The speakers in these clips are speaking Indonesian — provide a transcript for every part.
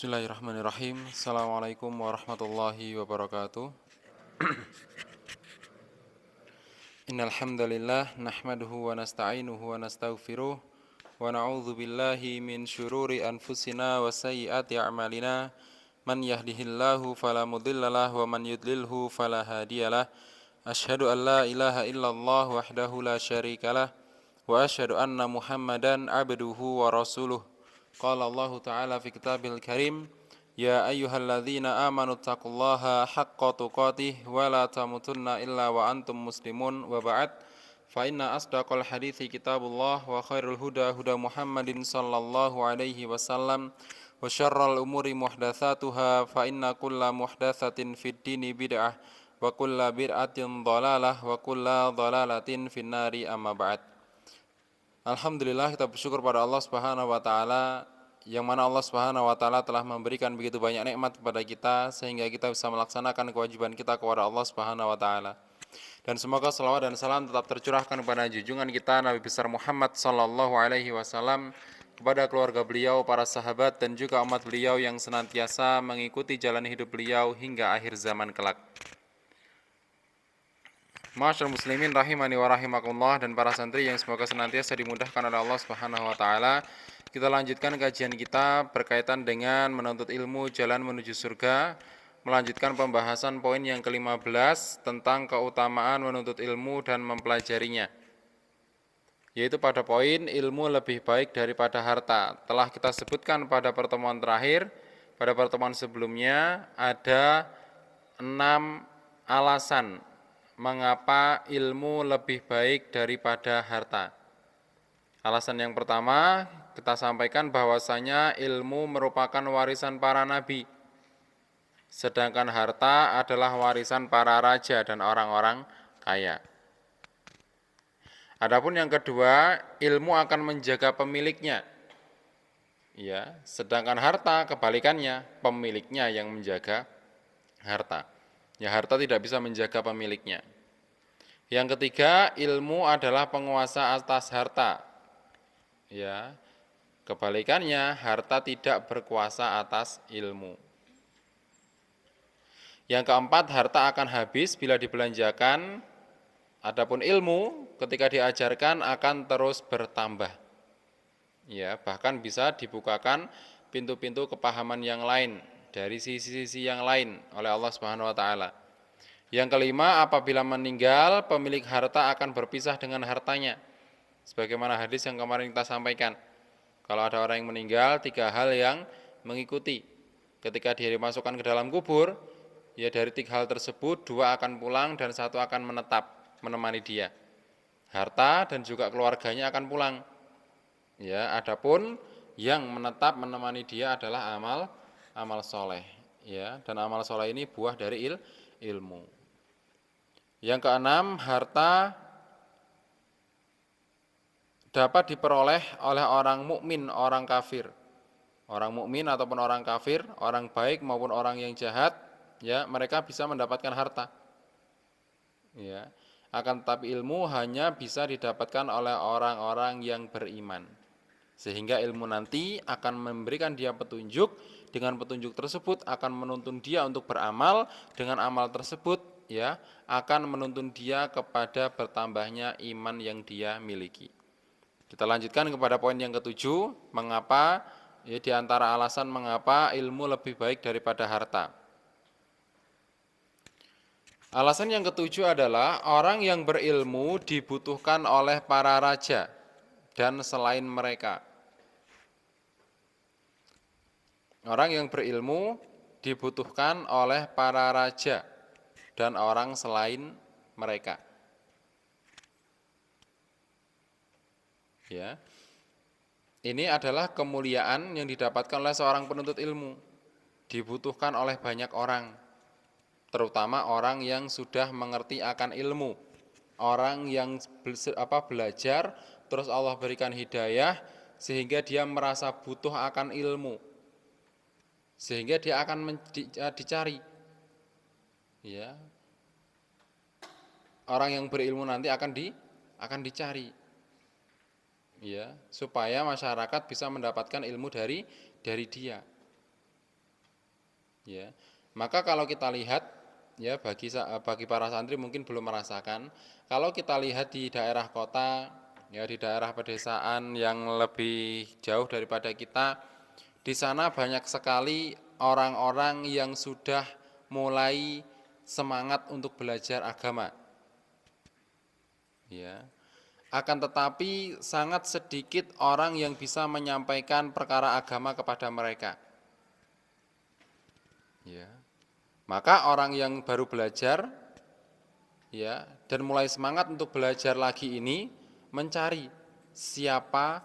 Bismillahirrahmanirrahim. Assalamualaikum warahmatullahi wabarakatuh. Innal hamdalillah nahmaduhu wa nasta'inuhu wa nastaghfiruh wa na'udzu billahi min syururi anfusina wa sayyiati a'malina. Man yahdihillahu fala mudhillalah wa man yudlilhu fala hadiyalah. Asyhadu an la ilaha illallah wahdahu la syarikalah wa asyhadu anna Muhammadan abduhu wa rasuluh. Qala Allah Ta'ala fi kitabil karim, ya ayyuhalladzina amanu taqullaha haqqa tuqatih wa la tamutunna illa wa antum muslimun wa ba'd. Fa inna asdaqal hadithi kitabullah wa khairul huda huda Muhammadin sallallahu alaihi wasallam wa syarral umuri muhdatsatuha fa inna kulla muhdatsatin fid dini bid'ah wa kulla bid'atin dhalalah wa kulla dhalalatin finnari amma ba'd. Alhamdulillah, kita bersyukur pada Allah Subhanahu wa taala yang mana Allah Subhanahu wa taala telah memberikan begitu banyak nikmat kepada kita sehingga kita bisa melaksanakan kewajiban kita kepada Allah Subhanahu wa taala. Dan semoga selawat dan salam tetap tercurahkan kepada junjungan kita Nabi besar Muhammad sallallahu alaihi wasallam, kepada keluarga beliau, para sahabat dan juga umat beliau yang senantiasa mengikuti jalan hidup beliau hingga akhir zaman kelak. Masyaallah muslimin rahimani wa rahimakumullah dan para santri yang semoga senantiasa dimudahkan oleh Allah Subhanahu wa taala. Kita lanjutkan kajian kita berkaitan dengan menuntut ilmu jalan menuju surga. Melanjutkan pembahasan poin yang ke-15 tentang keutamaan menuntut ilmu dan mempelajarinya. Yaitu pada poin ilmu lebih baik daripada harta. Telah kita sebutkan pada pertemuan terakhir, pada pertemuan sebelumnya ada 6 alasan mengapa ilmu lebih baik daripada harta. Alasan yang pertama, kita sampaikan bahwasanya ilmu merupakan warisan para nabi, sedangkan harta adalah warisan para raja dan orang-orang kaya. Adapun yang kedua, ilmu akan menjaga pemiliknya. Ya, sedangkan harta kebalikannya, pemiliknya yang menjaga harta. Ya, harta tidak bisa menjaga pemiliknya. Yang ketiga, ilmu adalah penguasa atas harta. Ya, kebalikannya, harta tidak berkuasa atas ilmu. Yang keempat, harta akan habis bila dibelanjakan. Adapun ilmu, ketika diajarkan akan terus bertambah. Ya, bahkan bisa dibukakan pintu-pintu kepahaman yang lain dari sisi-sisi yang lain oleh Allah Subhanahu wa taala. Yang kelima, apabila meninggal, pemilik harta akan berpisah dengan hartanya. Sebagaimana hadis yang kemarin kita sampaikan. Kalau ada orang yang meninggal, 3 hal yang mengikuti. Ketika dia dimasukkan ke dalam kubur, ya dari 3 hal tersebut, 2 akan pulang dan 1 akan menetap, menemani dia. Harta dan juga keluarganya akan pulang. Ya, adapun yang menetap menemani dia adalah amal soleh. Ya, dan amal soleh ini buah dari ilmu. Yang keenam, harta dapat diperoleh oleh orang mukmin, orang kafir. Orang mukmin ataupun orang kafir, orang baik maupun orang yang jahat, ya, mereka bisa mendapatkan harta. Ya, akan tetapi ilmu hanya bisa didapatkan oleh orang-orang yang beriman. Sehingga ilmu nanti akan memberikan dia petunjuk, dengan petunjuk tersebut akan menuntun dia untuk beramal, dengan amal tersebut ya akan menuntun dia kepada bertambahnya iman yang dia miliki. Kita lanjutkan kepada poin yang ketujuh, mengapa ya di antara alasan mengapa ilmu lebih baik daripada harta. Alasan yang ketujuh adalah orang yang berilmu dibutuhkan oleh para raja dan selain mereka. Orang yang berilmu dibutuhkan oleh para raja dan orang selain mereka. Ya. Ini adalah kemuliaan yang didapatkan oleh seorang penuntut ilmu. Dibutuhkan oleh banyak orang, terutama orang yang sudah mengerti akan ilmu. Orang yang belajar, terus Allah berikan hidayah, sehingga dia merasa butuh akan ilmu. Sehingga dia akan dicari. Ya. Orang yang berilmu nanti akan dicari. Ya, supaya masyarakat bisa mendapatkan ilmu dari dia. Ya. Maka kalau kita lihat ya bagi para santri mungkin belum merasakan, kalau kita lihat di daerah kota ya di daerah pedesaan yang lebih jauh daripada kita, di sana banyak sekali orang-orang yang sudah mulai semangat untuk belajar agama. Ya. Akan tetapi sangat sedikit orang yang bisa menyampaikan perkara agama kepada mereka. Ya. Maka orang yang baru belajar ya dan mulai semangat untuk belajar lagi ini mencari siapa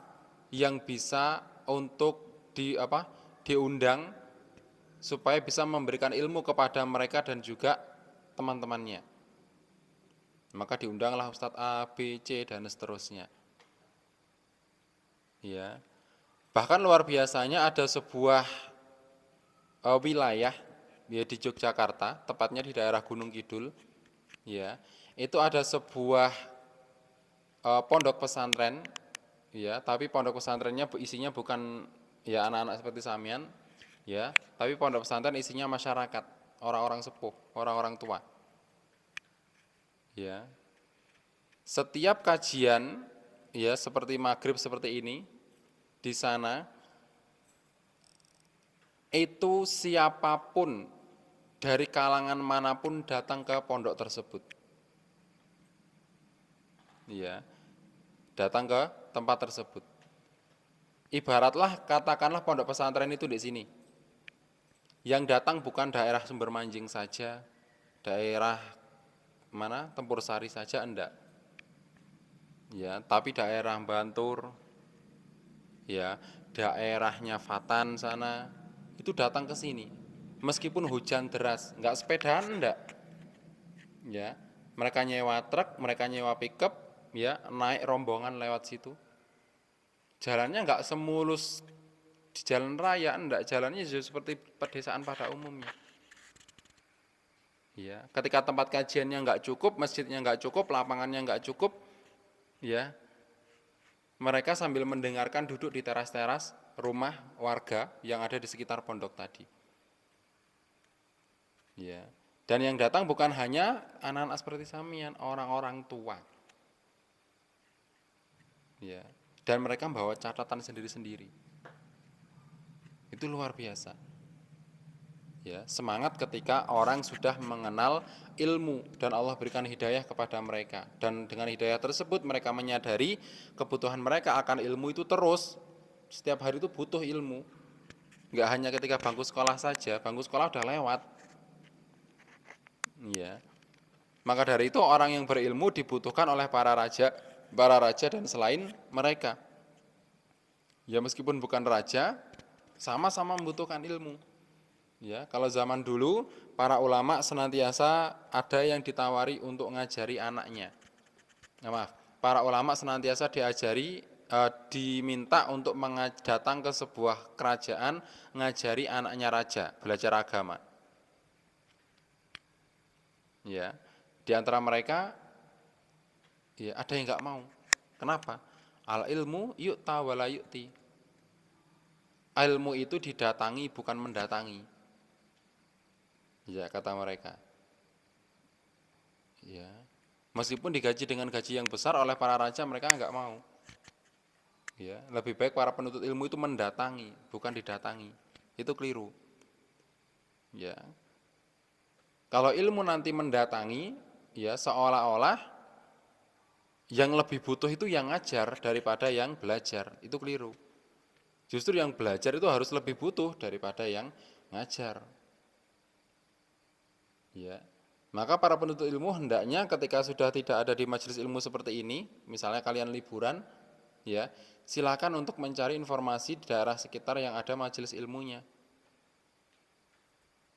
yang bisa untuk diundang supaya bisa memberikan ilmu kepada mereka dan juga teman-temannya. Maka diundanglah Ustadz A, B, C dan seterusnya. Ya. Bahkan luar biasanya ada sebuah wilayah ya di Yogyakarta, tepatnya di daerah Gunung Kidul, ya. Itu ada sebuah pondok pesantren, ya, tapi pondok pesantrennya isinya bukan ya anak-anak seperti Samian, ya, tapi pondok pesantren isinya masyarakat, orang-orang sepuh, orang-orang tua. Ya. Setiap kajian ya seperti maghrib seperti ini di sana itu siapapun dari kalangan manapun datang ke pondok tersebut. Ya, datang ke tempat tersebut. Ibaratlah katakanlah pondok pesantren itu di sini. Yang datang bukan daerah Sumber Manjing saja, daerah mana Tempur Sari saja enggak. Ya, tapi daerah Bantur, ya, daerahnya Fatan sana itu datang ke sini. Meskipun hujan deras, enggak sepedaan enggak. Ya, mereka nyewa truk, mereka nyewa pickup, ya, naik rombongan lewat situ. Jalannya enggak semulus di jalan raya, enggak, jalannya seperti pedesaan pada umumnya. Ya, ketika tempat kajiannya enggak cukup, masjidnya enggak cukup, lapangannya enggak cukup, ya, mereka sambil mendengarkan duduk di teras-teras rumah warga yang ada di sekitar pondok tadi. Ya. Dan yang datang bukan hanya anak-anak seperti Samian, orang-orang tua. Ya. Dan mereka membawa catatan sendiri-sendiri. Itu luar biasa. Ya, semangat ketika orang sudah mengenal ilmu dan Allah berikan hidayah kepada mereka, dan dengan hidayah tersebut mereka menyadari kebutuhan mereka akan ilmu itu terus setiap hari itu butuh ilmu, nggak hanya ketika bangku sekolah saja, bangku sekolah udah lewat. Ya, maka dari itu orang yang berilmu dibutuhkan oleh para raja dan selain mereka. Ya, meskipun bukan raja, sama-sama membutuhkan ilmu. Ya, kalau zaman dulu para ulama senantiasa ada yang ditawari untuk ngajari anaknya. Nah, maaf, para ulama senantiasa diminta untuk datang ke sebuah kerajaan ngajari anaknya raja, belajar agama. Ya, di antara mereka ya ada yang nggak mau. Kenapa? Al ilmu yu'ta wala yu'ti. Ilmu itu didatangi bukan mendatangi. Ya, kata mereka. Ya, meskipun digaji dengan gaji yang besar oleh para raja, mereka enggak mau. Ya, lebih baik para penuntut ilmu itu mendatangi, bukan didatangi. Itu keliru. Ya. Kalau ilmu nanti mendatangi, ya seolah-olah yang lebih butuh itu yang ngajar daripada yang belajar. Itu keliru. Justru yang belajar itu harus lebih butuh daripada yang ngajar. Ya. Maka para penuntut ilmu hendaknya ketika sudah tidak ada di majelis ilmu seperti ini, misalnya kalian liburan, ya, silakan untuk mencari informasi di daerah sekitar yang ada majelis ilmunya.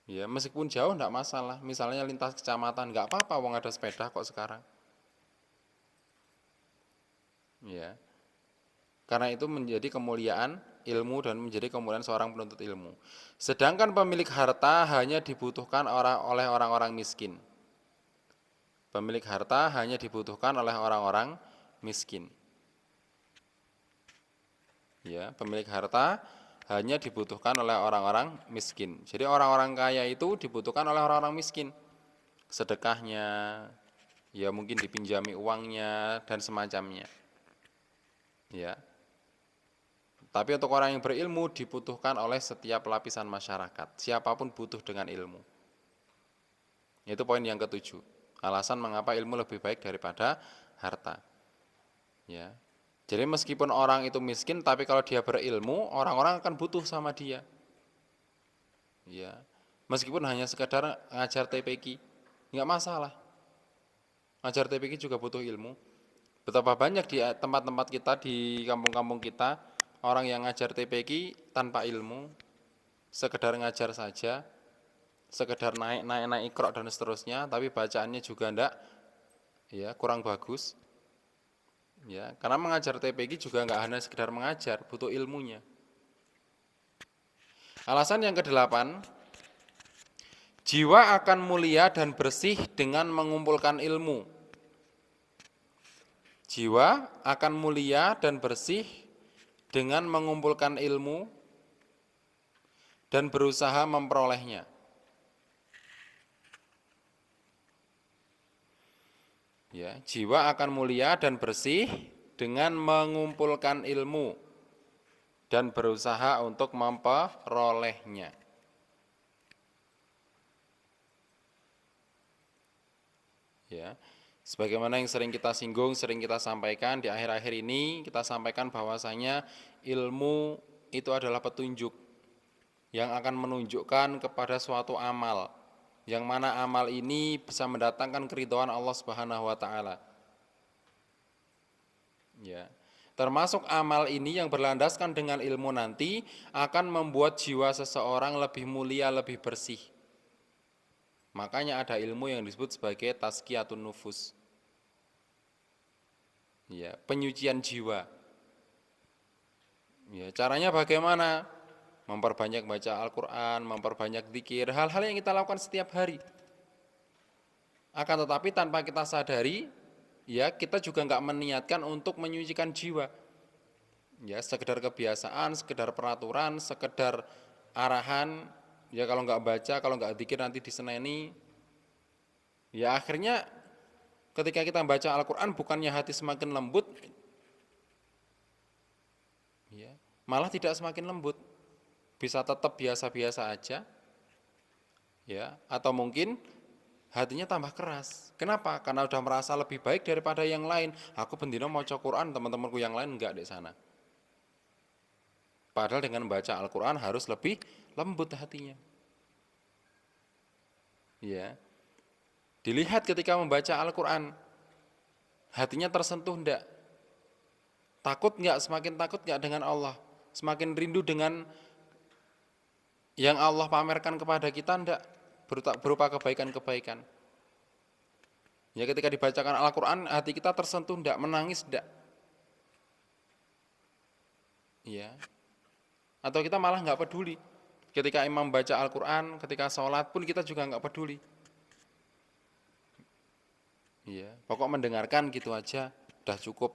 Ya, meskipun jauh enggak masalah, misalnya lintas kecamatan, enggak apa-apa, wong ada sepeda kok sekarang. Ya. Karena itu menjadi kemuliaan ilmu dan menjadi kemuliaan seorang penuntut ilmu. Sedangkan pemilik harta hanya dibutuhkan oleh orang-orang miskin. Pemilik harta hanya dibutuhkan oleh orang-orang miskin. Ya, pemilik harta hanya dibutuhkan oleh orang-orang miskin. Jadi orang-orang kaya itu dibutuhkan oleh orang-orang miskin. Sedekahnya, ya mungkin dipinjami uangnya dan semacamnya. Ya. Tapi untuk orang yang berilmu dibutuhkan oleh setiap lapisan masyarakat. Siapapun butuh dengan ilmu. Itu poin yang ketujuh. Alasan mengapa ilmu lebih baik daripada harta. Ya. Jadi meskipun orang itu miskin, tapi kalau dia berilmu, orang-orang akan butuh sama dia. Ya. Meskipun hanya sekedar ngajar TPQ, nggak masalah. Ngajar TPQ juga butuh ilmu. Betapa banyak di tempat-tempat kita, di kampung-kampung kita, orang yang ngajar TPQ tanpa ilmu, sekedar ngajar saja, sekedar naik iqra dan seterusnya, tapi bacaannya juga enggak, ya kurang bagus. Ya, karena mengajar TPQ juga enggak hanya sekedar mengajar, butuh ilmunya. Alasan yang kedelapan, jiwa akan mulia dan bersih dengan mengumpulkan ilmu. Jiwa akan mulia dan bersih dengan mengumpulkan ilmu dan berusaha memperolehnya. Ya, jiwa akan mulia dan bersih dengan mengumpulkan ilmu dan berusaha untuk memperolehnya. Ya, sebagaimana yang sering kita singgung, sering kita sampaikan di akhir-akhir ini, kita sampaikan bahwasanya ilmu itu adalah petunjuk yang akan menunjukkan kepada suatu amal, yang mana amal ini bisa mendatangkan keridhaan Allah Subhanahu wa taala. Ya. Termasuk amal ini yang berlandaskan dengan ilmu nanti akan membuat jiwa seseorang lebih mulia, lebih bersih. Makanya ada ilmu yang disebut sebagai tazkiyatun nufus. Ya, penyucian jiwa. Ya, caranya bagaimana? Memperbanyak baca Al-Qur'an, memperbanyak zikir, hal-hal yang kita lakukan setiap hari. Akan tetapi tanpa kita sadari, ya kita juga enggak meniatkan untuk menyucikan jiwa. Ya, sekedar kebiasaan, sekedar peraturan, sekedar arahan, ya kalau enggak baca, kalau enggak zikir nanti diseneni. Ya akhirnya ketika kita baca Al-Qur'an bukannya hati semakin lembut, ya, malah tidak semakin lembut. Bisa tetap biasa-biasa aja, ya, atau mungkin hatinya tambah keras. Kenapa? Karena udah merasa lebih baik daripada yang lain. Aku bendino maca Quran, teman-temanku yang lain enggak di sana. Padahal dengan membaca Al-Quran harus lebih lembut hatinya. Ya, dilihat ketika membaca Al-Quran, hatinya tersentuh enggak? Takut enggak? Semakin takut enggak dengan Allah? Semakin rindu dengan yang Allah pamerkan kepada kita enggak? Berupa kebaikan-kebaikan. Ya, ketika dibacakan Al-Quran, hati kita tersentuh enggak? Menangis enggak? Ya. Atau kita malah enggak peduli. Ketika imam baca Al-Quran, ketika sholat pun kita juga enggak peduli. Ya, pokok mendengarkan gitu aja, udah cukup.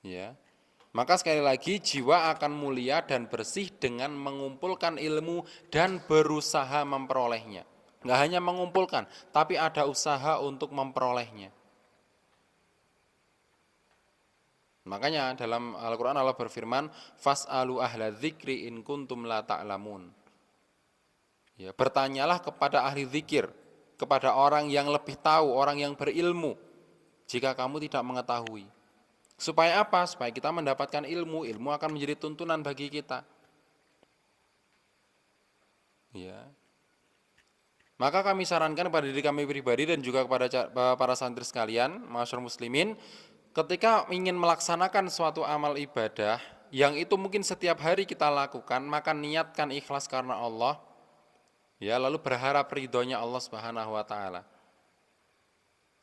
Ya. Maka sekali lagi jiwa akan mulia dan bersih dengan mengumpulkan ilmu dan berusaha memperolehnya. Enggak hanya mengumpulkan, tapi ada usaha untuk memperolehnya. Makanya dalam Al-Quran Allah berfirman, fas'alu ahla dzikri in kuntum la ta'lamun. Ya, bertanyalah kepada ahli zikir, kepada orang yang lebih tahu, orang yang berilmu, jika kamu tidak mengetahui. Supaya apa? Supaya kita mendapatkan ilmu, ilmu akan menjadi tuntunan bagi kita. Ya. Maka kami sarankan kepada diri kami pribadi dan juga kepada para santri sekalian, masyarakat muslimin, ketika ingin melaksanakan suatu amal ibadah yang itu mungkin setiap hari kita lakukan, maka niatkan ikhlas karena Allah, ya, lalu berharap ridhonya Allah Subhanahu wa taala.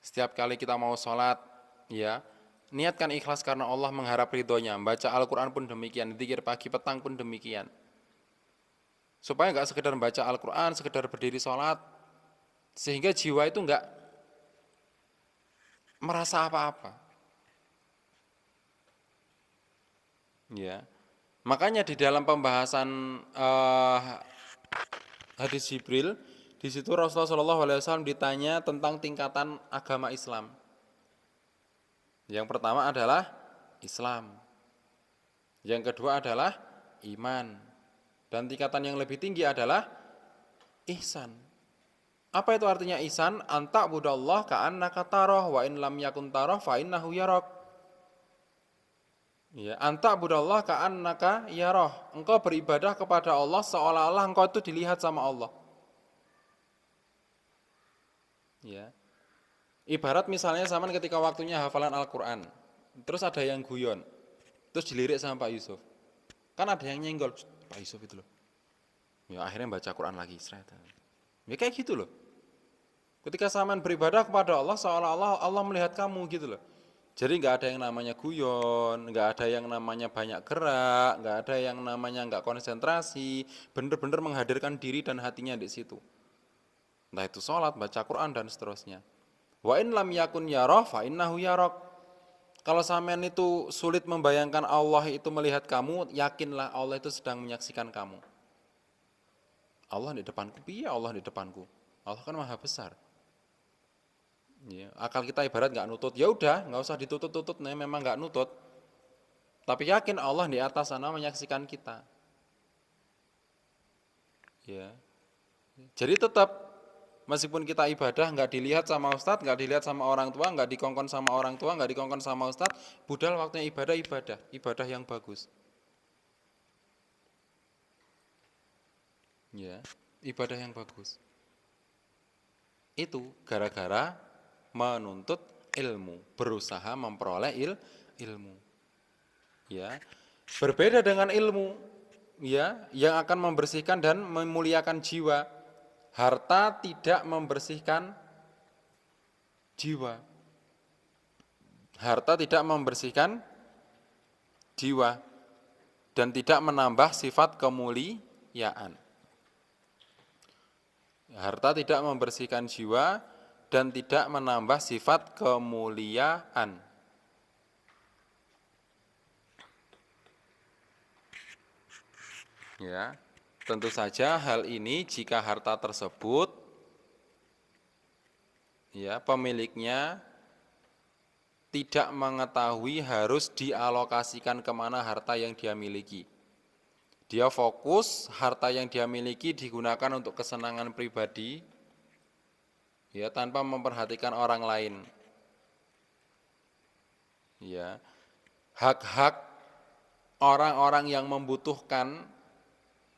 Setiap kali kita mau sholat, ya, niatkan ikhlas karena Allah, mengharap ridhonya. Baca Al-Quran pun demikian, zikir pagi petang pun demikian. Supaya enggak sekedar baca Al-Quran, sekedar berdiri sholat, sehingga jiwa itu enggak merasa apa-apa. Ya. Makanya di dalam pembahasan hadis Jibril, di situ Rasulullah SAW ditanya tentang tingkatan agama Islam. Yang pertama adalah Islam. Yang kedua adalah iman. Dan tingkatan yang lebih tinggi adalah ihsan. Apa itu artinya ihsan? Anta budallah ka'annaka tarah wa in lam yakun tarah fa innahu yarak. Ya, anta budallah ka'annaka yarah. Engkau beribadah kepada Allah seolah-olah engkau itu dilihat sama Allah. Ya. Ibarat misalnya zaman ketika waktunya hafalan Al-Qur'an. Terus ada yang guyon. Terus dilirik sama Pak Yusuf. Kan ada yang nyenggol, Pak Yusuf itu loh. Ya akhirnya baca Quran lagi. Ya kayak gitu loh. Ketika saman beribadah kepada Allah seolah-olah Allah melihat kamu gitu loh. Jadi nggak ada yang namanya guyon, nggak ada yang namanya banyak gerak, nggak ada yang namanya nggak konsentrasi, bener-bener menghadirkan diri dan hatinya di situ. Entah itu sholat, baca Quran dan seterusnya. Wa in lam yakun yarah fa innahu yarak. Kalau sampean itu sulit membayangkan Allah itu melihat kamu, yakinlah Allah itu sedang menyaksikan kamu. Allah di depanku, piye Allah di depanku? Allah kan maha besar. Ya, akal kita ibarat nggak nutut, ya udah nggak usah ditutut-tutut, nih memang nggak nutut. Tapi yakin Allah di atas sana menyaksikan kita. Ya, jadi tetap meskipun kita ibadah nggak dilihat sama ustadz, nggak dilihat sama orang tua, nggak dikongkon sama orang tua, nggak dikongkon sama ustadz, budal waktunya ibadah yang bagus. Ya, ibadah yang bagus. Itu gara-gara menuntut ilmu, berusaha memperoleh ilmu. Ya. Berbeda dengan ilmu, ya, yang akan membersihkan dan memuliakan jiwa. Harta tidak membersihkan jiwa. Harta tidak membersihkan jiwa dan tidak menambah sifat kemuliaan. Harta tidak membersihkan jiwa dan tidak menambah sifat kemuliaan. Ya, tentu saja hal ini jika harta tersebut ya pemiliknya tidak mengetahui harus dialokasikan kemana harta yang dia miliki. Dia fokus harta yang dia miliki digunakan untuk kesenangan pribadi, ya tanpa memperhatikan orang lain. Ya, hak-hak orang-orang yang membutuhkan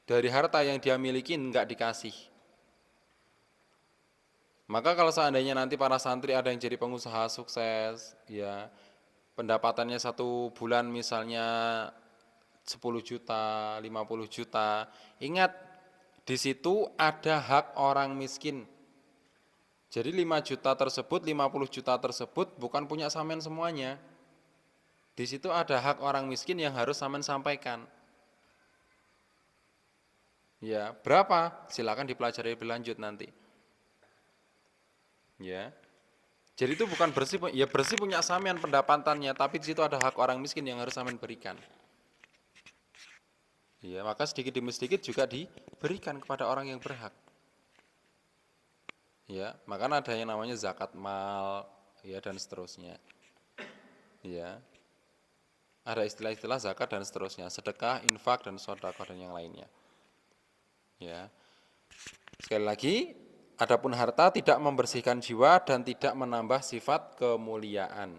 dari harta yang dia miliki enggak dikasih. Maka kalau seandainya nanti para santri ada yang jadi pengusaha sukses, ya pendapatannya satu bulan misalnya 10 juta, 50 juta, ingat di situ ada hak orang miskin. Jadi 5 juta tersebut, 50 juta tersebut bukan punya sampean semuanya. Di situ ada hak orang miskin yang harus sampean sampaikan. Ya, berapa? Silakan dipelajari lebih lanjut nanti. Ya. Jadi itu bukan bersih, ya bersih punya sampean pendapatannya, tapi di situ ada hak orang miskin yang harus sampean berikan. Ya, maka sedikit demi sedikit juga diberikan kepada orang yang berhak. Ya, maka ada yang namanya zakat mal, ya dan seterusnya. Ya. Ada istilah-istilah zakat dan seterusnya, sedekah, infak dan sedekah dan yang lainnya. Ya. Sekali lagi, adapun harta tidak membersihkan jiwa dan tidak menambah sifat kemuliaan.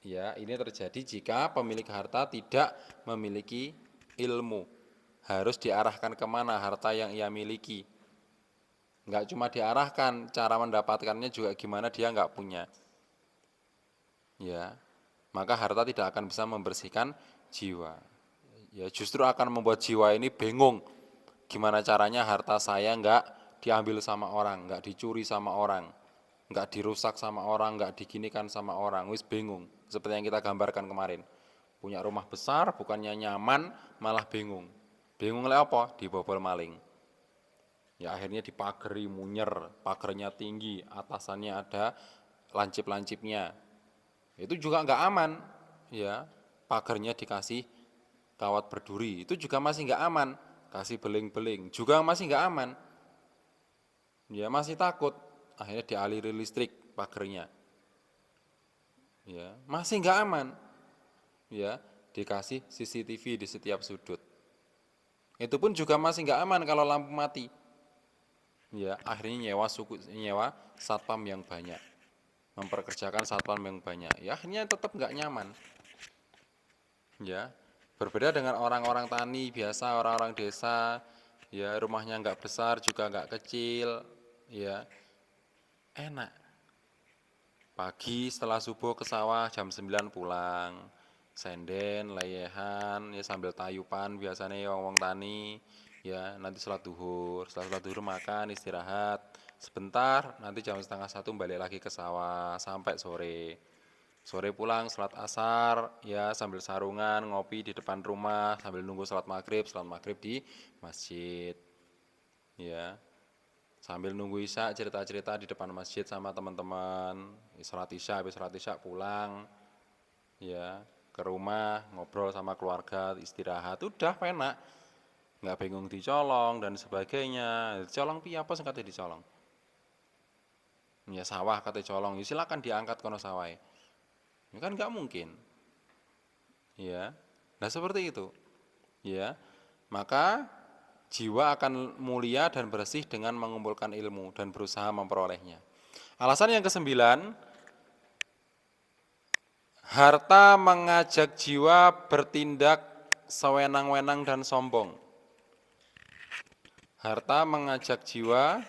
Ya, ini terjadi jika pemilik harta tidak memiliki ilmu. Harus diarahkan kemana harta yang ia miliki. Enggak cuma diarahkan, cara mendapatkannya juga gimana dia enggak punya. Ya, maka harta tidak akan bisa membersihkan jiwa. Ya, justru akan membuat jiwa ini bingung. Gimana caranya harta saya enggak diambil sama orang, enggak dicuri sama orang, enggak dirusak sama orang, enggak diginikan sama orang, wis bingung. Seperti yang kita gambarkan kemarin. Punya rumah besar, bukannya nyaman, malah bingung. Bingung oleh apa? Dibobol maling. Ya akhirnya dipagari, munyer, pagernya tinggi, atasannya ada lancip-lancipnya. Itu juga enggak aman. Ya, pagernya dikasih kawat berduri, itu juga masih nggak aman. Kasih beling-beling, juga masih nggak aman. Ya masih takut, akhirnya dialiri listrik pagernya. Ya masih nggak aman. Ya dikasih CCTV di setiap sudut. Itu pun juga masih nggak aman kalau lampu mati. Ya akhirnya nyewa satpam yang banyak, memperkerjakan satpam yang banyak. Ya akhirnya tetap nggak nyaman. Ya berbeda dengan orang-orang tani biasa, orang-orang desa, ya rumahnya nggak besar juga nggak kecil, ya enak. Pagi setelah subuh ke sawah jam 9 pulang, senden, leyehan, ya sambil tayupan biasanya ya wong tani, ya nanti setelah sholat duhur makan, istirahat, sebentar, nanti jam setengah satu balik lagi ke sawah sampai sore. Sore pulang sholat asar, ya sambil sarungan, ngopi di depan rumah, sambil nunggu sholat maghrib di masjid, ya. Sambil nunggu isya cerita-cerita di depan masjid sama teman-teman. Sholat isya, habis sholat isya pulang, ya ke rumah ngobrol sama keluarga, istirahat, udah penak, nggak bingung dicolong dan sebagainya. Dicolong piye apa sing kate dicolong? Ya sawah kate colong, ya silakan diangkat kono sawah. Ini kan nggak mungkin, ya. Nah seperti itu, ya. Maka jiwa akan mulia dan bersih dengan mengumpulkan ilmu dan berusaha memperolehnya. Alasan yang kesembilan, harta mengajak jiwa bertindak sewenang-wenang dan sombong. Harta mengajak jiwa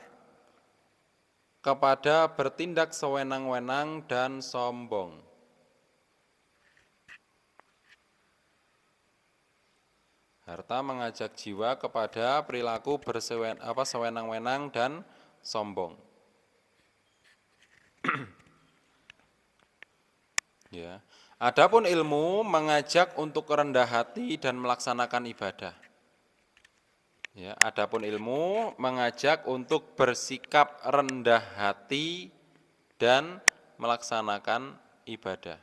kepada bertindak sewenang-wenang dan sombong. Harta mengajak jiwa kepada perilaku sewenang-wenang dan sombong. Ya. Adapun ilmu mengajak untuk rendah hati dan melaksanakan ibadah. Ya, adapun ilmu mengajak untuk bersikap rendah hati dan melaksanakan ibadah.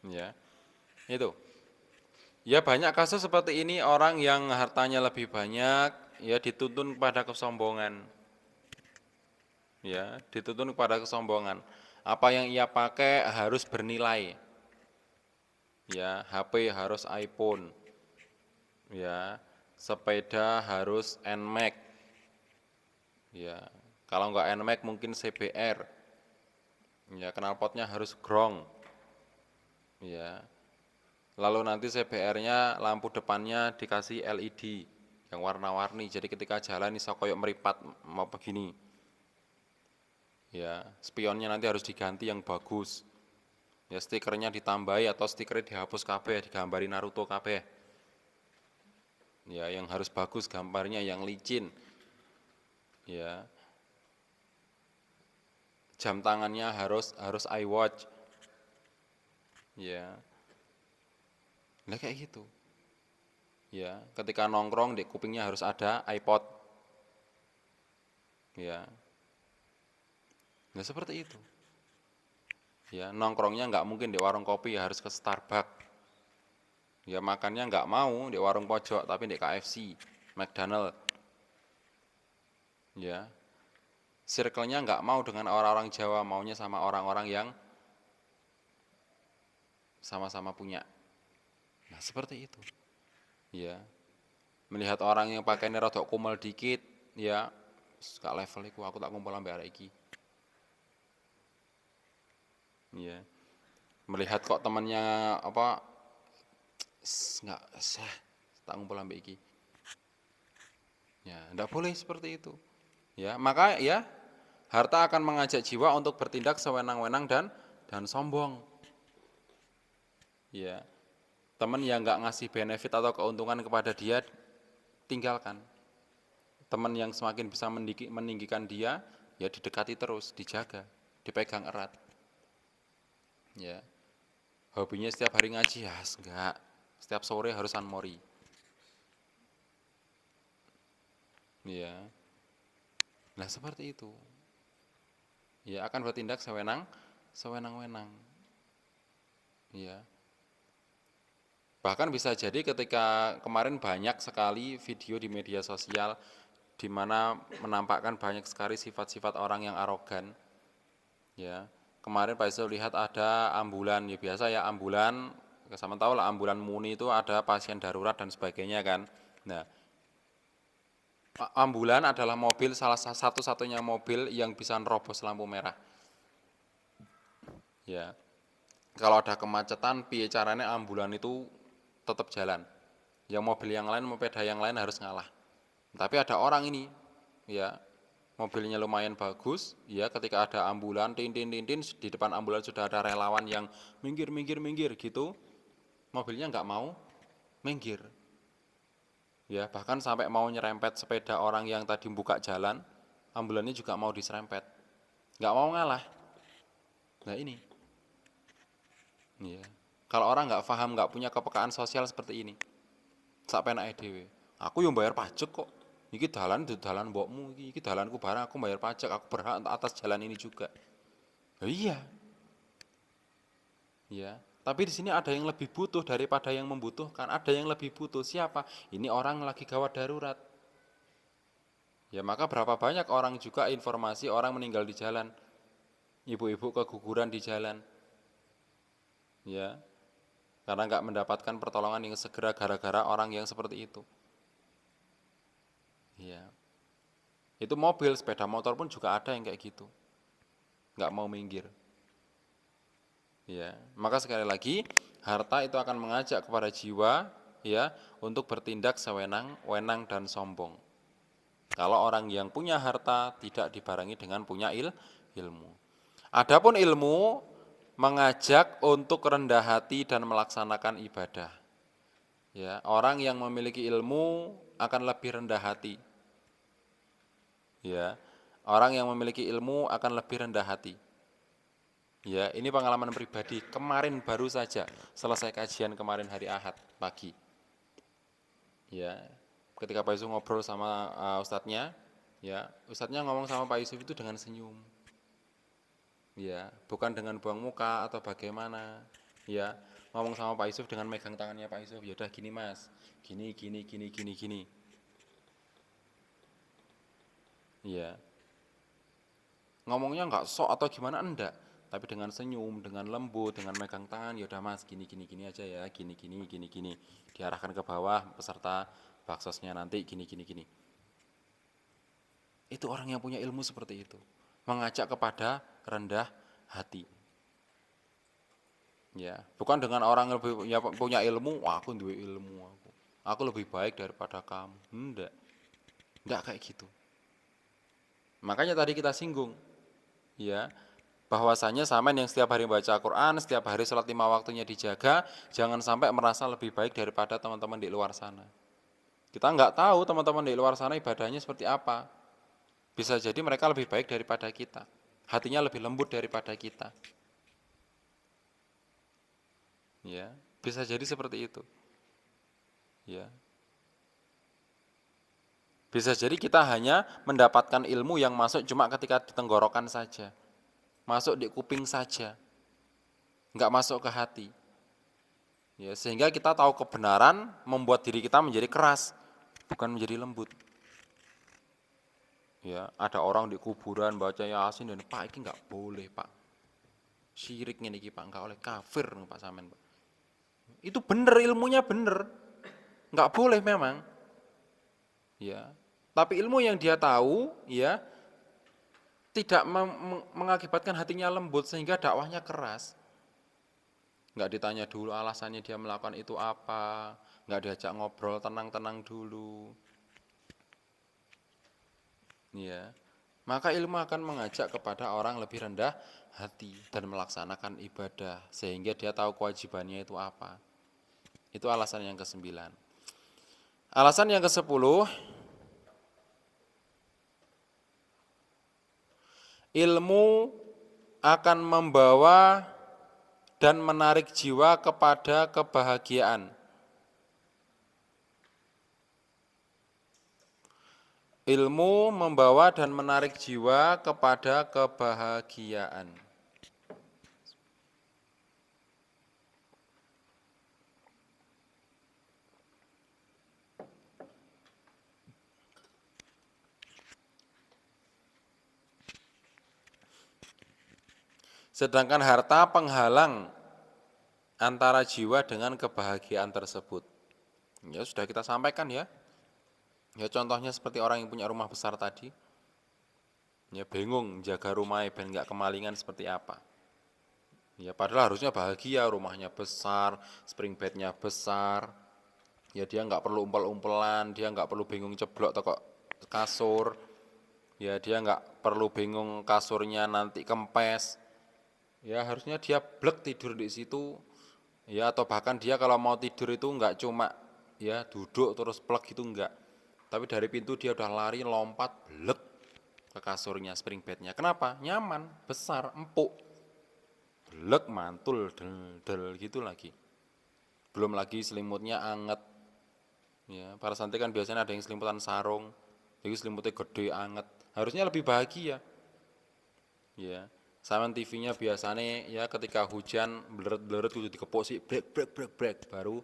Ya, itu. Ya banyak kasus seperti ini, orang yang hartanya lebih banyak, ya dituntun kepada kesombongan. Ya, dituntun kepada kesombongan. Apa yang ia pakai harus bernilai. Ya, HP harus iPhone. Ya, sepeda harus NMAX. Ya, kalau nggak NMAX mungkin CBR. Ya, knalpotnya harus Grong. Ya, lalu nanti CBR-nya lampu depannya dikasih LED yang warna-warni. Jadi ketika jalan iso koyok meripat mau begini. Ya, spionnya nanti harus diganti yang bagus. Ya, stikernya ditambahi atau stikernya dihapus kabeh, digambari Naruto kabeh. Ya, yang harus bagus gambarnya, yang licin. Ya. Jam tangannya harus iWatch. Ya. Nah kayak gitu. Ya, ketika nongkrong di kupingnya harus ada iPod. Ya. Nah seperti itu. Ya, nongkrongnya nggak mungkin di warung kopi, ya harus ke Starbucks. Ya makannya nggak mau di warung pojok, tapi di KFC, McDonald. Ya, circle-nya nggak mau dengan orang-orang Jawa, maunya sama orang-orang yang sama-sama punya. Nah seperti itu. Ya, melihat orang yang pakainya rada kumel dikit, ya, gak level iku, aku tak kumpul ambek arek iki. Ya, melihat kok temannya apa nggak sah, tak kumpul ambek iki. Ya, enggak boleh seperti itu. Ya, maka ya harta akan mengajak jiwa untuk bertindak sewenang-wenang dan sombong. Ya, teman yang nggak ngasih benefit atau keuntungan kepada dia tinggalkan. Teman yang semakin bisa meninggikan dia, ya didekati terus, dijaga, dipegang erat. Ya, hobinya setiap hari ngaji, ya enggak. Setiap sore harus San Mori. Ya, nah seperti itu. Ya akan bertindak sewenang-wenang. Ya, bahkan bisa jadi ketika kemarin banyak sekali video di media sosial di mana menampakkan banyak sekali sifat-sifat orang yang arogan. Ya, kemarin Pak Isul lihat ada ambulan, ya biasa ya ambulan, sama tahu lah ambulan muni itu ada pasien darurat dan sebagainya kan. Nah, ambulan adalah mobil salah satu-satunya mobil yang bisa nerobos lampu merah. Ya, kalau ada kemacetan, piye caranya ambulan itu tetap jalan. Yang mobil yang lain, sepeda yang lain harus ngalah. Tapi ada orang ini, ya mobilnya lumayan bagus, ya ketika ada ambulan, tin tin tin tin, di depan ambulan sudah ada relawan yang minggir minggir minggir gitu, mobilnya nggak mau minggir. Ya bahkan sampai mau nyerempet sepeda orang yang tadi buka jalan, ambulannya juga mau diserempet, nggak mau ngalah. Nah ini, ya kalau orang nggak paham, nggak punya kepekaan sosial seperti ini, sak penake dhewe. Aku yang bayar pajak kok. Iki dalan itu dalan mbokmu, iki dalanku barang, aku bayar pajak, aku berhak atas jalan ini juga. Oh, iya, ya. Tapi di sini ada yang lebih butuh daripada yang membutuhkan. Ada yang lebih butuh siapa? Ini orang lagi gawat darurat. Ya maka berapa banyak orang juga informasi orang meninggal di jalan, ibu-ibu keguguran di jalan, ya karena nggak mendapatkan pertolongan yang segera gara-gara orang yang seperti itu. Ya, itu mobil, sepeda motor pun juga ada yang kayak gitu, nggak mau minggir. Ya, maka sekali lagi harta itu akan mengajak kepada jiwa ya untuk bertindak sewenang-wenang dan sombong. Kalau orang yang punya harta tidak dibarengi dengan punya ilmu. Adapun ilmu mengajak untuk rendah hati dan melaksanakan ibadah. Ya, orang yang memiliki ilmu akan lebih rendah hati. Ya, orang yang memiliki ilmu akan lebih rendah hati. Ya, ini pengalaman pribadi. Kemarin baru saja selesai kajian kemarin hari Ahad pagi. Ya, ketika Pak Yusuf ngobrol sama ustadznya, ya, ustadznya ngomong sama Pak Yusuf itu dengan senyum. Ya, bukan dengan buang muka atau bagaimana. Ya, ngomong sama Pak Yusuf dengan megang tangannya Pak Yusuf. Ya udah gini Mas, gini gini gini gini gini. Ya, ngomongnya nggak sok atau gimana enggak, tapi dengan senyum, dengan lembut, dengan megang tangan. Ya udah Mas, gini gini gini aja ya, gini gini gini gini. Diarahkan ke bawah peserta baksosnya nanti gini gini gini. Itu orang yang punya ilmu seperti itu, mengajak kepada rendah hati. Ya, bukan dengan orang yang lebih ya, punya ilmu, wah aku duwe ilmu aku lebih baik daripada kamu. Enggak kayak gitu. Makanya tadi kita singgung, ya, bahwasanya sampean yang setiap hari baca Quran, setiap hari sholat 5 waktunya dijaga, jangan sampai merasa lebih baik daripada teman-teman di luar sana. Kita nggak tahu teman-teman di luar sana ibadahnya seperti apa. Bisa jadi mereka lebih baik daripada kita, hatinya lebih lembut daripada kita. Ya, bisa jadi seperti itu. Ya, bisa jadi kita hanya mendapatkan ilmu yang masuk cuma ketika di tenggorokan saja, masuk di kuping saja, nggak masuk ke hati. Ya, sehingga kita tahu kebenaran membuat diri kita menjadi keras, bukan menjadi lembut. Ya, ada orang di kuburan baca Yasin dan Pak ini nggak boleh Pak, syirik ini Pak, nggak oleh kafir Pak Samen Pak. Itu bener ilmunya bener, nggak boleh memang. Ya, tapi ilmu yang dia tahu, ya tidak mengakibatkan hatinya lembut sehingga dakwahnya keras. Nggak ditanya dulu alasannya dia melakukan itu apa, nggak diajak ngobrol tenang-tenang dulu. Ya, maka ilmu akan mengajak kepada orang lebih rendah hati dan melaksanakan ibadah sehingga dia tahu kewajibannya itu apa. Itu alasan yang ke-9. Alasan yang ke-10, ilmu akan membawa dan menarik jiwa kepada kebahagiaan. Ilmu membawa dan menarik jiwa kepada kebahagiaan. Sedangkan harta penghalang antara jiwa dengan kebahagiaan tersebut. Ya sudah kita sampaikan ya. Ya contohnya seperti orang yang punya rumah besar tadi. Ya bingung jaga rumahnya ben nggak kemalingan seperti apa. Ya padahal harusnya bahagia, rumahnya besar, spring bednya besar. Ya dia nggak perlu umpel-umpelan, dia nggak perlu bingung ceblok toko kasur. Ya dia nggak perlu bingung kasurnya nanti kempes. Ya harusnya dia blek tidur di situ. Ya atau bahkan dia kalau mau tidur itu nggak cuma ya duduk terus plek gitu enggak. Tapi dari pintu dia udah lari lompat blek ke kasurnya spring bednya. Kenapa? Nyaman, besar, empuk. Blek mantul del del gitu lagi. Belum lagi selimutnya anget. Ya, para santri kan biasanya ada yang selimutan sarung. Jadi selimutnya gede anget. Harusnya lebih bahagia. Ya. Sama TV-nya biasanya ya ketika hujan bleret-bleret itu dikepuk sih brek baru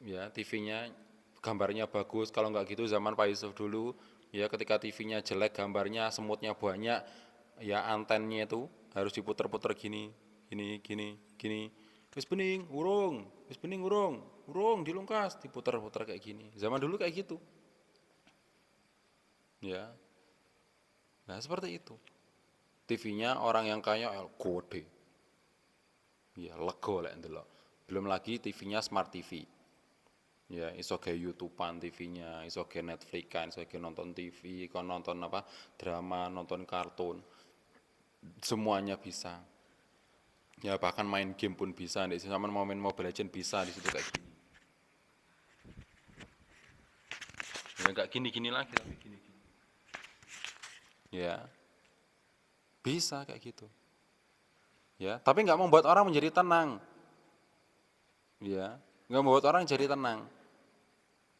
ya TV-nya gambarnya bagus. Kalau nggak gitu zaman Pak Yusuf dulu ya ketika TV-nya jelek gambarnya semutnya banyak ya antennya itu harus diputer-puter gini wis bening urung dilungkas diputer-puter kayak gini zaman dulu kayak gitu ya. Nah seperti itu TV-nya orang yang kaya gede ya lego lek ndelok. Belum lagi TV-nya smart TV ya iso ge YouTube-an TV-nya, iso ge Netflix-an, iso ge nonton TV, kon nonton apa drama, nonton kartun, semuanya bisa. Ya bahkan main game pun bisa, di sana mau main Mobile Legends bisa di situ kayak gini. Ya enggak gini-gini lagi tapi gini-gini. Ya, bisa kayak gitu. Ya, tapi nggak membuat orang menjadi tenang. Ya, nggak membuat orang jadi tenang.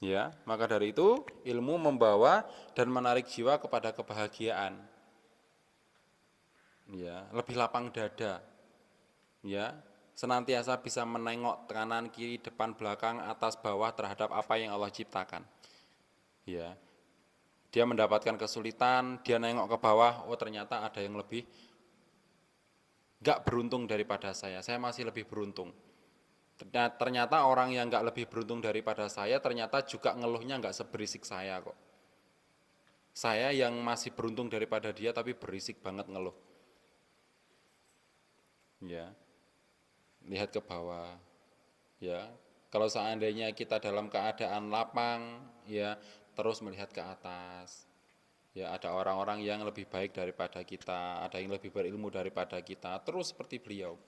Ya, maka dari itu ilmu membawa dan menarik jiwa kepada kebahagiaan. Ya, lebih lapang dada. Ya, senantiasa bisa menengok kanan, kiri, depan, belakang, atas, bawah terhadap apa yang Allah ciptakan. Ya, dia mendapatkan kesulitan, dia nengok ke bawah, oh ternyata ada yang lebih gak beruntung daripada saya masih lebih beruntung. Ternyata orang yang gak lebih beruntung daripada saya, ternyata juga ngeluhnya gak seberisik saya kok. Saya yang masih beruntung daripada dia, tapi berisik banget ngeluh. Ya, lihat ke bawah. Ya, kalau seandainya kita dalam keadaan lapang, ya terus melihat ke atas. Ya, ada orang-orang yang lebih baik daripada kita, ada yang lebih berilmu daripada kita, terus seperti beliau.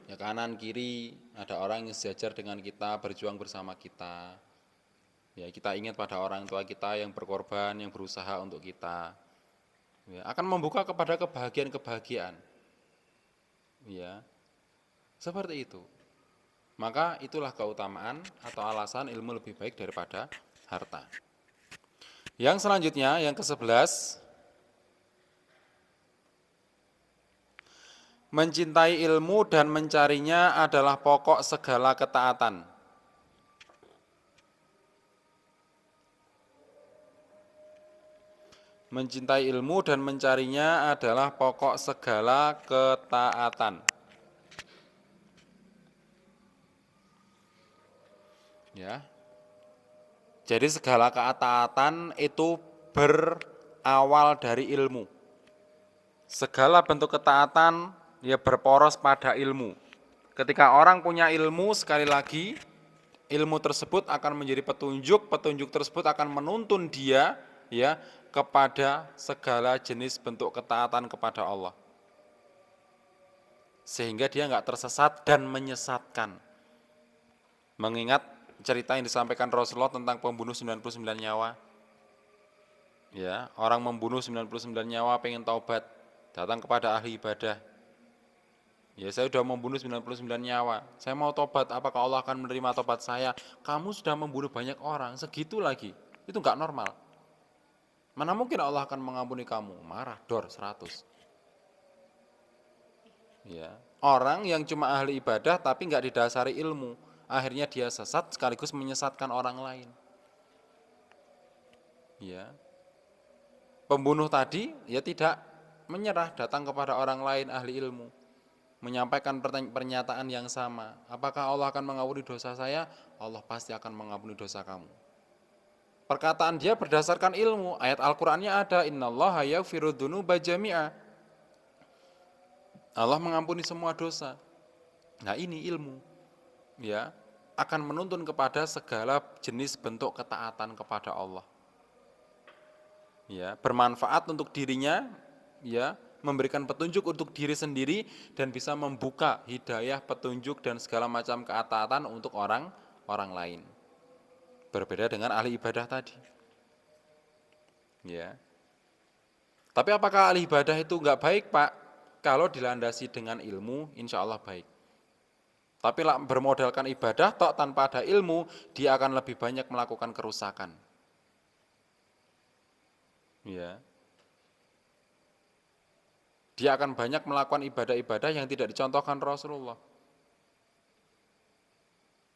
Ya kanan kiri ada orang yang sejajar dengan kita, berjuang bersama kita. Ya kita ingat pada orang tua kita yang berkorban, yang berusaha untuk kita. Ya, akan membuka kepada kebahagiaan-kebahagiaan. Ya, seperti itu. Maka itulah keutamaan atau alasan ilmu lebih baik daripada harta. Yang selanjutnya, yang ke-11, mencintai ilmu dan mencarinya adalah pokok segala ketaatan. Mencintai ilmu dan mencarinya adalah pokok segala ketaatan. Ya. Jadi segala ketaatan itu berawal dari ilmu. Segala bentuk ketaatan ya berporos pada ilmu. Ketika orang punya ilmu, sekali lagi ilmu tersebut akan menjadi petunjuk, petunjuk tersebut akan menuntun dia ya kepada segala jenis bentuk ketaatan kepada Allah. Sehingga dia nggak tersesat dan menyesatkan. Mengingat cerita yang disampaikan Rasulullah tentang pembunuh 99 nyawa. Ya, orang membunuh 99 nyawa pengen taubat, datang kepada ahli ibadah. Ya saya sudah membunuh 99 nyawa. Saya mau tobat, apakah Allah akan menerima tobat saya? Kamu sudah membunuh banyak orang, segitu lagi. Itu enggak normal. Mana mungkin Allah akan mengampuni kamu? Marah, dor 100. Ya. Orang yang cuma ahli ibadah tapi enggak didasari ilmu, akhirnya dia sesat sekaligus menyesatkan orang lain. Ya. Pembunuh tadi ya tidak menyerah, datang kepada orang lain ahli ilmu, menyampaikan pernyataan yang sama. Apakah Allah akan mengampuni dosa saya? Allah pasti akan mengampuni dosa kamu. Perkataan dia berdasarkan ilmu. Ayat Al-Qur'annya ada, innallaha yaghfiru dzunuba jami'a. Allah mengampuni semua dosa. Nah, ini ilmu. Ya, akan menuntun kepada segala jenis bentuk ketaatan kepada Allah. Ya, bermanfaat untuk dirinya, ya, memberikan petunjuk untuk diri sendiri dan bisa membuka hidayah, petunjuk dan segala macam ketaatan untuk orang lain. Berbeda dengan ahli ibadah tadi. Ya. Tapi apakah ahli ibadah itu enggak baik, Pak? Kalau dilandasi dengan ilmu, insya Allah baik. Tapi bermodalkan ibadah tok tanpa ada ilmu, dia akan lebih banyak melakukan kerusakan. Ya. Dia akan banyak melakukan ibadah-ibadah yang tidak dicontohkan Rasulullah.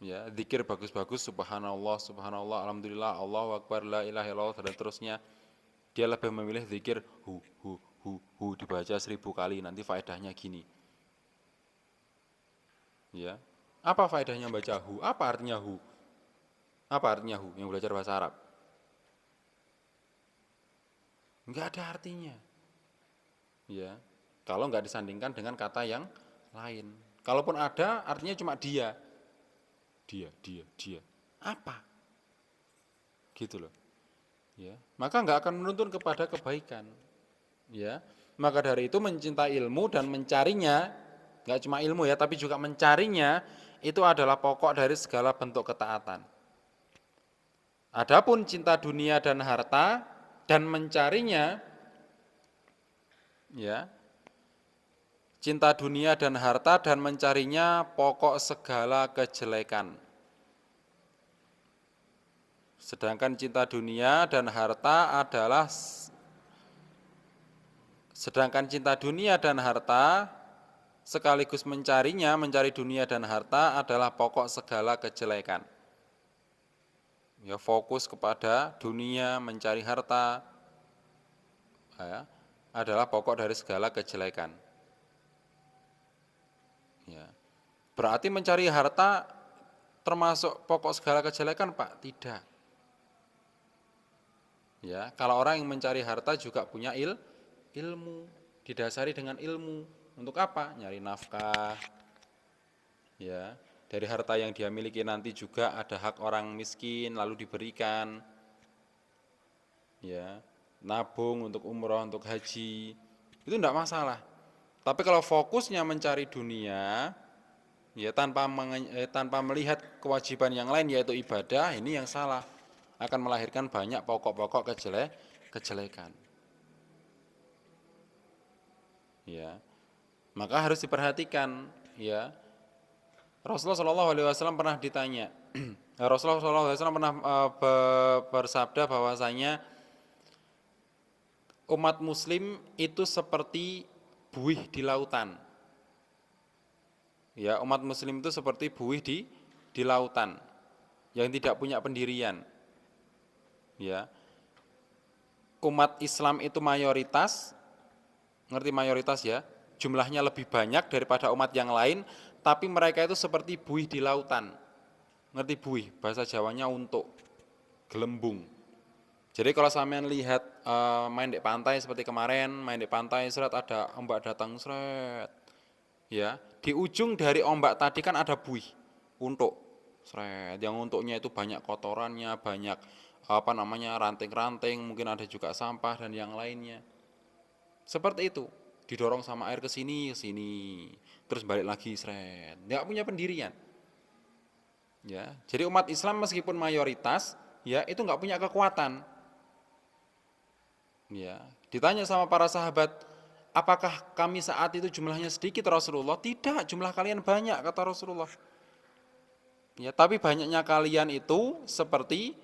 Ya, zikir bagus-bagus, subhanallah, subhanallah, alhamdulillah, Allahu akbar, la ilaha illallah dan terusnya. Dia lebih memilih zikir hu dibaca 1000 kali, nanti faedahnya gini. Ya. Apa faedahnya baca hu? Apa artinya hu? Apa artinya hu yang belajar bahasa Arab? Enggak ada artinya. Ya. Kalau enggak disandingkan dengan kata yang lain. Kalaupun ada, artinya cuma dia. Dia. Apa? Gitu loh. Ya. Maka enggak akan menuntun kepada kebaikan. Ya. Maka dari itu mencintai ilmu dan mencarinya, enggak cuma ilmu ya, tapi juga mencarinya, itu adalah pokok dari segala bentuk ketaatan. Adapun cinta dunia dan harta dan mencarinya, ya, cinta dunia dan harta dan mencarinya pokok segala kejelekan. Sedangkan cinta dunia dan harta adalah sekaligus mencarinya, mencari dunia dan harta adalah pokok segala kejelekan. Ya, fokus kepada dunia, mencari harta, ya, adalah pokok dari segala kejelekan. Ya. Berarti mencari harta termasuk pokok segala kejelekan, Pak? Tidak. Ya, kalau orang yang mencari harta juga punya ilmu, didasari dengan ilmu. Untuk apa? Nyari nafkah. Ya, dari harta yang dia miliki nanti juga ada hak orang miskin lalu diberikan. Ya, nabung untuk umroh, untuk haji. Itu enggak masalah. Tapi kalau fokusnya mencari dunia, ya tanpa melihat kewajiban yang lain yaitu ibadah, ini yang salah. Akan melahirkan banyak pokok-pokok kejelekan. Ya. Maka harus diperhatikan, ya. Rasulullah SAW pernah ditanya. Rasulullah SAW pernah bersabda bahwasanya umat muslim itu seperti buih di lautan. Ya, umat muslim itu seperti buih di lautan yang tidak punya pendirian. Ya. Umat Islam itu mayoritas, ngerti mayoritas ya? Jumlahnya lebih banyak daripada umat yang lain, tapi mereka itu seperti buih di lautan. Ngerti buih? Bahasa Jawanya untuk gelembung. Jadi kalau sampean lihat main di pantai seperti kemarin, main di pantai seret ada ombak datang seret. Ya, di ujung dari ombak tadi kan ada buih, untuk seret. Yang untuknya itu banyak kotorannya, banyak ranting-ranting, mungkin ada juga sampah dan yang lainnya. Seperti itu, didorong sama air ke sini, terus balik lagi seret. Enggak punya pendirian. Ya, jadi umat Islam meskipun mayoritas, ya itu enggak punya kekuatan. Ya, ditanya sama para sahabat, Apakah kami saat itu jumlahnya sedikit Rasulullah? Tidak, jumlah kalian banyak kata Rasulullah. Ya, tapi banyaknya kalian itu seperti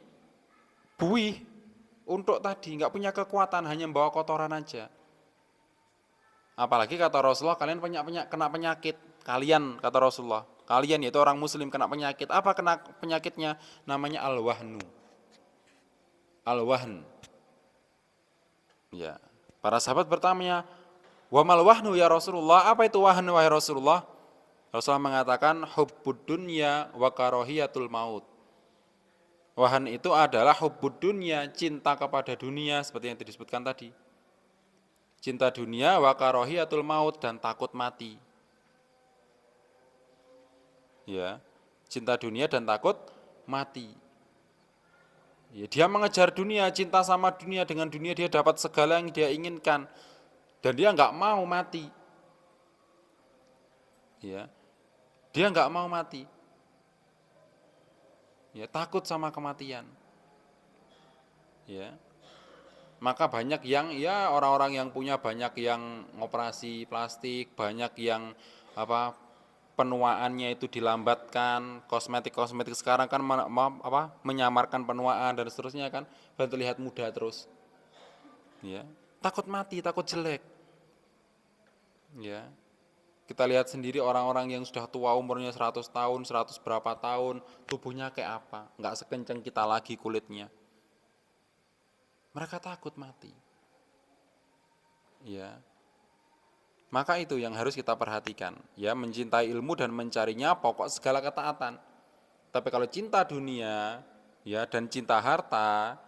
buih untuk tadi, nggak punya kekuatan, hanya membawa kotoran aja. Apalagi kata Rasulullah, kalian kena penyakit. Kalian kata Rasulullah, kalian yaitu orang muslim kena penyakit. Apa kena penyakitnya? Namanya al-wahnu. Al-wahn. Ya. Para sahabat bertanya, "Wa mal wahnu ya Rasulullah?" Apa itu wahn wahai Rasulullah? Rasulullah mengatakan hubbud dunya wa karahiyatul maut. Wahan itu adalah hubbud dunya, cinta kepada dunia seperti yang disebutkan tadi. Cinta dunia wa karahiyatul maut dan takut mati. Ya, cinta dunia dan takut mati. Ya, dia mengejar dunia, cinta sama dunia, dengan dunia dia dapat segala yang dia inginkan dan dia nggak mau mati. Ya, dia nggak mau mati. Ya, takut sama kematian. Ya, maka banyak yang ya orang-orang yang punya banyak yang ngoperasi plastik, banyak yang apa penuaannya itu dilambatkan, kosmetik sekarang kan menyamarkan penuaan dan seterusnya kan, dan terlihat muda terus. Ya, takut mati, takut jelek. Ya. Kita lihat sendiri orang-orang yang sudah tua umurnya 100 tahun, 100 berapa tahun, tubuhnya kayak apa? Enggak sekencang kita lagi kulitnya. Mereka takut mati. Ya. Maka itu yang harus kita perhatikan, ya, mencintai ilmu dan mencarinya pokok segala ketaatan. Tapi kalau cinta dunia, ya, dan cinta harta,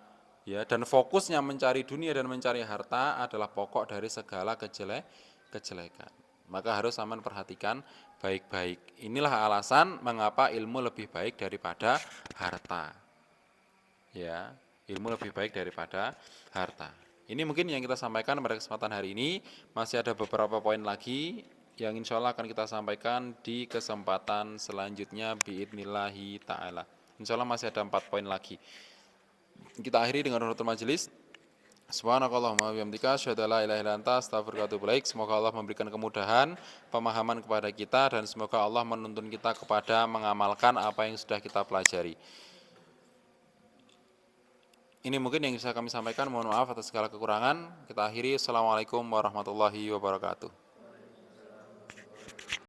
ya, dan fokusnya mencari dunia dan mencari harta adalah pokok dari segala kejelekan. Maka harus aman perhatikan baik-baik. Inilah alasan mengapa ilmu lebih baik daripada harta. Ya, ilmu lebih baik daripada harta. Ini mungkin yang kita sampaikan pada kesempatan hari ini. Masih ada beberapa poin lagi yang insya Allah akan kita sampaikan di kesempatan selanjutnya biidnillahi ta'ala. Insya Allah masih ada 4 poin lagi. Kita akhiri dengan runutul majelis. Subhanakallahumma wabihamdika asyhadu an la ilaha illa anta astaghfiruka wa atubu ilaik. Semoga Allah memberikan kemudahan, pemahaman kepada kita, dan semoga Allah menuntun kita kepada mengamalkan apa yang sudah kita pelajari. Ini mungkin yang bisa kami sampaikan. Mohon maaf atas segala kekurangan. Kita akhiri. Assalamualaikum warahmatullahi wabarakatuh.